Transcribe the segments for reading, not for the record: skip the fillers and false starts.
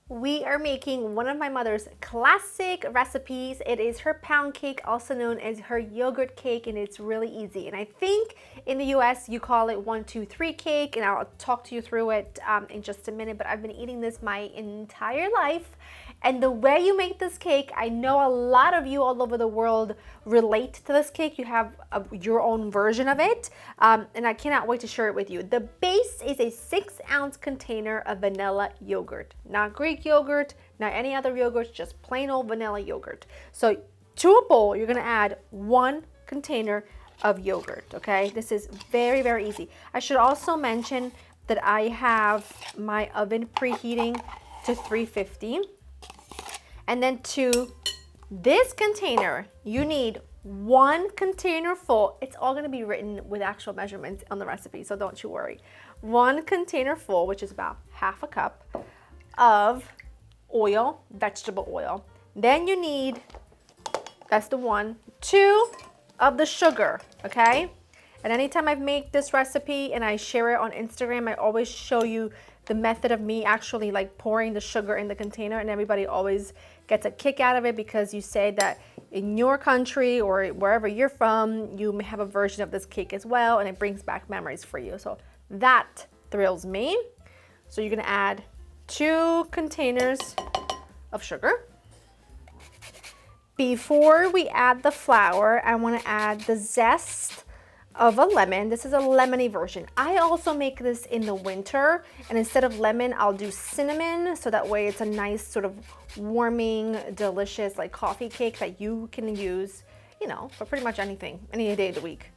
We are making one of my mother's classic recipes. It is her pound cake, also known as her yogurt cake, and it's really easy. And I think in the US you call it 1, 2, 3 cake, and I'll talk to you through it in just a minute. But I've been eating this my entire life. And the way you make this cake, I know a lot of you all over the world relate to this cake. You have your own version of it, and I cannot wait to share it with you. The base is a 6-ounce container of vanilla yogurt, not Greek yogurt, not any other yogurt, just plain old vanilla yogurt. So to a bowl, you're gonna add 1 container of yogurt, okay? This is very, very easy. I should also mention that I have my oven preheating to 350. And then to this container, you need 1 container full. It's all gonna be written with actual measurements on the recipe, so don't you worry. 1 container full, which is about half a cup of oil, vegetable oil. Then you need, that's the 1, 2 of the sugar, okay? And anytime I make this recipe and I share it on Instagram, I always show you the method of me actually like pouring the sugar in the container, and everybody always gets a kick out of it because you say that in your country or wherever you're from, you may have a version of this cake as well, and it brings back memories for you. So that thrills me. So you're gonna add 2 containers of sugar. Before we add the flour, I wanna add the zest of a lemon. This is a lemony version. I also make this in the winter, and instead of lemon, I'll do cinnamon, so that way it's a nice sort of warming, delicious like coffee cake that you can use, you know, for pretty much anything, any day of the week,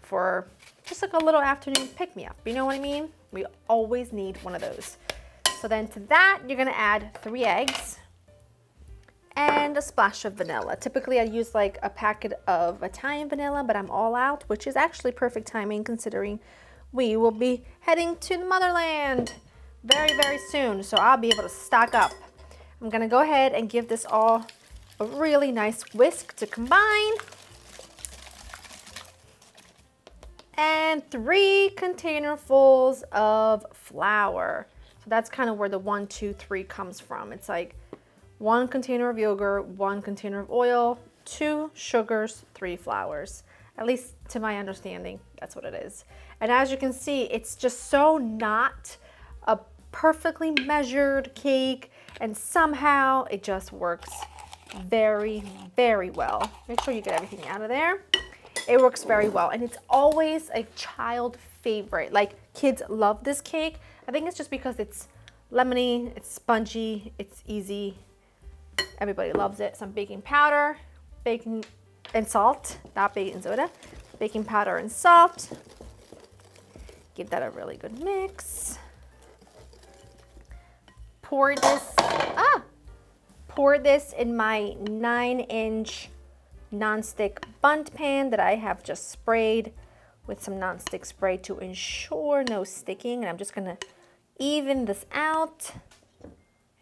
for just like a little afternoon pick-me-up. You know what I mean? We always need one of those. So then to that, you're gonna add 3 eggs and a splash of vanilla. Typically I use like a packet of Italian vanilla, but I'm all out, which is actually perfect timing considering we will be heading to the motherland very, very soon. So I'll be able to stock up. I'm gonna go ahead and give this all a really nice whisk to combine. And 3 container-fulls of flour. So that's kind of where the 1, 2, 3 comes from. It's like 1 container of yogurt, 1 container of oil, 2 sugars, 3 flours. At least to my understanding, that's what it is. And as you can see, it's just so not a perfectly measured cake, and somehow it just works very, very well. Make sure you get everything out of there. It works very well, and it's always a child favorite. Like, kids love this cake. I think it's just because it's lemony, it's spongy, it's easy. Everybody loves it. Some baking powder, baking and salt, not baking soda, baking powder and salt. Give that a really good mix. Pour this in my 9-inch nonstick bundt pan that I have just sprayed with some nonstick spray to ensure no sticking. And I'm just gonna even this out.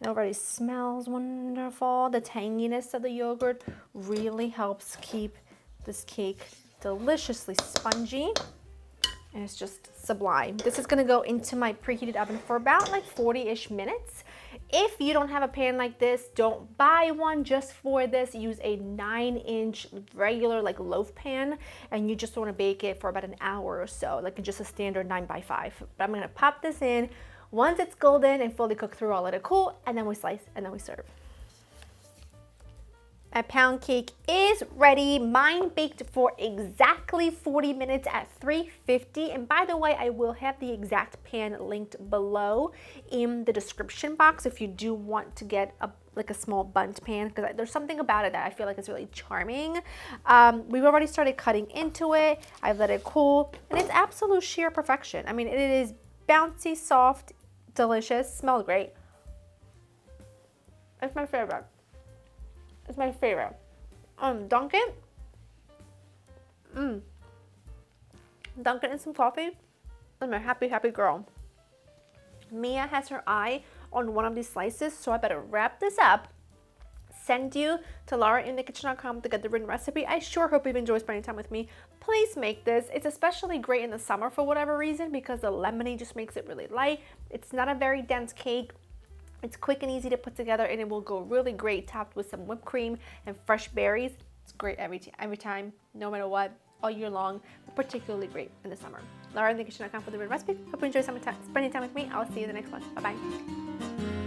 It already smells wonderful. The tanginess of the yogurt really helps keep this cake deliciously spongy, and it's just sublime. This is gonna go into my preheated oven for about like 40-ish minutes. If you don't have a pan like this, don't buy one just for this. Use a 9-inch regular like loaf pan, and you just wanna bake it for about an hour or so, like just a standard 9x5. But I'm gonna pop this in. Once it's golden and fully cooked through, I'll let it cool, and then we slice and then we serve. My pound cake is ready. Mine baked for exactly 40 minutes at 350. And by the way, I will have the exact pan linked below in the description box if you do want to get like a small bundt pan, because there's something about it that I feel like is really charming. We've already started cutting into it. I've let it cool, and it's absolute sheer perfection. I mean, it is bouncy, soft, delicious, smells great. It's my favorite. It's my favorite. Dunk it. Dunk it in some coffee. I'm a happy, happy girl. Mia has her eye on one of these slices, so I better wrap this up, send you to laurainthekitchen.com to get the written recipe. I sure hope you've enjoyed spending time with me. Please make this. It's especially great in the summer for whatever reason, because the lemony just makes it really light. It's not a very dense cake. It's quick and easy to put together, and it will go really great topped with some whipped cream and fresh berries. It's great every time, no matter what, all year long, but particularly great in the summer. LauraInthekitchen.com for the recipe. Hope you enjoy spending time with me. I'll see you in the next one. Bye-bye.